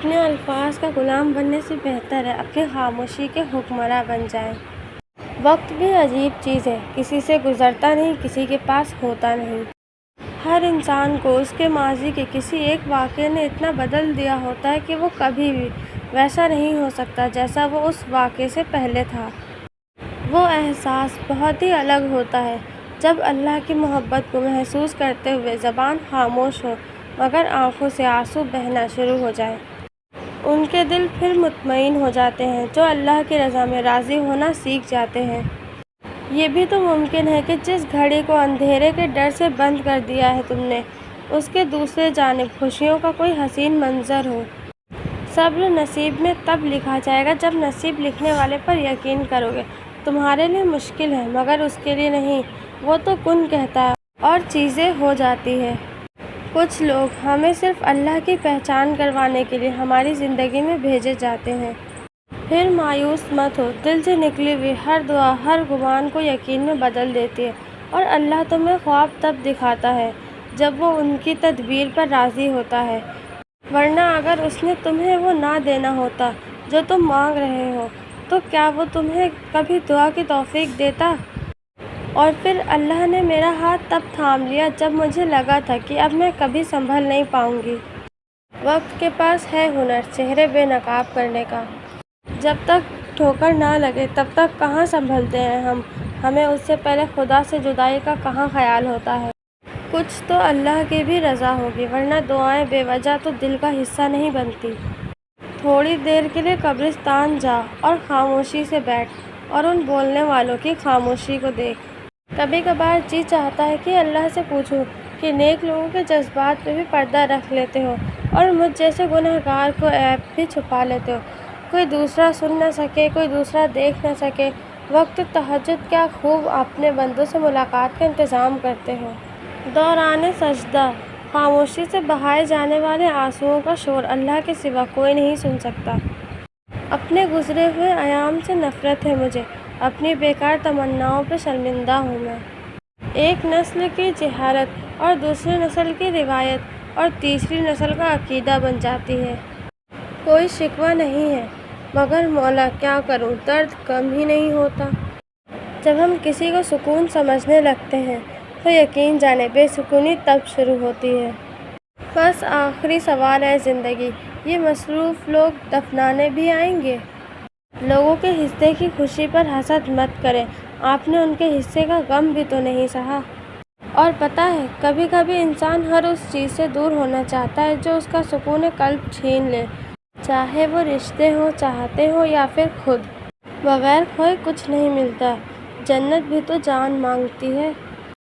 اپنے الفاظ کا غلام بننے سے بہتر ہے اپنی خاموشی کے حکمراں بن جائیں۔ وقت بھی عجیب چیز ہے، کسی سے گزرتا نہیں، کسی کے پاس ہوتا نہیں۔ ہر انسان کو اس کے ماضی کے کسی ایک واقعے نے اتنا بدل دیا ہوتا ہے کہ وہ کبھی بھی ویسا نہیں ہو سکتا جیسا وہ اس واقعے سے پہلے تھا۔ وہ احساس بہت ہی الگ ہوتا ہے جب اللہ کی محبت کو محسوس کرتے ہوئے زبان خاموش ہو مگر آنکھوں سے آنسو بہنا شروع ہو جائیں۔ ان کے دل پھر مطمئن ہو جاتے ہیں جو اللہ کی رضا میں راضی ہونا سیکھ جاتے ہیں۔ یہ بھی تو ممکن ہے کہ جس گھڑی کو اندھیرے کے ڈر سے بند کر دیا ہے تم نے، اس کے دوسرے جانب خوشیوں کا کوئی حسین منظر ہو۔ صبر نصیب میں تب لکھا جائے گا جب نصیب لکھنے والے پر یقین کرو گے۔ تمہارے لیے مشکل ہے مگر اس کے لیے نہیں، وہ تو کن کہتا ہے اور چیزیں ہو جاتی ہیں۔ کچھ لوگ ہمیں صرف اللہ کی پہچان کروانے کے لیے ہماری زندگی میں بھیجے جاتے ہیں۔ پھر مایوس مت ہو، دل سے نکلی ہوئی ہر دعا ہر گمان کو یقین میں بدل دیتی ہے، اور اللہ تمہیں خواب تب دکھاتا ہے جب وہ ان کی تدبیر پر راضی ہوتا ہے، ورنہ اگر اس نے تمہیں وہ نہ دینا ہوتا جو تم مانگ رہے ہو تو کیا وہ تمہیں کبھی دعا کی توفیق دیتا؟ اور پھر اللہ نے میرا ہاتھ تب تھام لیا جب مجھے لگا تھا کہ اب میں کبھی سنبھل نہیں پاؤں گی۔ وقت کے پاس ہے ہنر چہرے بے نقاب کرنے کا۔ جب تک ٹھوکر نہ لگے تب تک کہاں سنبھلتے ہیں ہمیں اس سے پہلے خدا سے جدائی کا کہاں خیال ہوتا ہے۔ کچھ تو اللہ کی بھی رضا ہوگی، ورنہ دعائیں بے وجہ تو دل کا حصہ نہیں بنتی۔ تھوڑی دیر کے لیے قبرستان جا اور خاموشی سے بیٹھ اور ان بولنے والوں کی خاموشی کو دیکھ۔ کبھی کبھار جی چاہتا ہے کہ اللہ سے پوچھوں کہ نیک لوگوں کے جذبات پہ بھی پردہ رکھ لیتے ہو اور مجھ جیسے گنہگار کو عیب بھی چھپا لیتے ہو۔ کوئی دوسرا سن نہ سکے، کوئی دوسرا دیکھ نہ سکے، وقت تہجد کیا خوب اپنے بندوں سے ملاقات کا انتظام کرتے ہو۔ دوران سجدہ خاموشی سے بہائے جانے والے آنسوؤں کا شور اللہ کے سوا کوئی نہیں سن سکتا۔ اپنے گزرے ہوئے ایام سے نفرت ہے مجھے، اپنی بیکار تمناؤں پہ شرمندہ ہوں میں۔ ایک نسل کی جہالت اور دوسری نسل کی روایت اور تیسری نسل کا عقیدہ بن جاتی ہے۔ کوئی شکوہ نہیں ہے مگر مولا کیا کروں، درد کم ہی نہیں ہوتا۔ جب ہم کسی کو سکون سمجھنے لگتے ہیں تو یقین جانیں بے سکونی تب شروع ہوتی ہے۔ بس آخری سوال ہے زندگی، یہ مصروف لوگ دفنانے بھی آئیں گے؟ لوگوں کے حصے کی خوشی پر حسد مت کریں، آپ نے ان کے حصے کا غم بھی تو نہیں سہا۔ اور پتہ ہے کبھی کبھی انسان ہر اس چیز سے دور ہونا چاہتا ہے جو اس کا سکون قلب چھین لے، چاہے وہ رشتے ہوں، چاہتے ہوں یا پھر خود۔ بغیر کھوئے کچھ نہیں ملتا، جنت بھی تو جان مانگتی ہے۔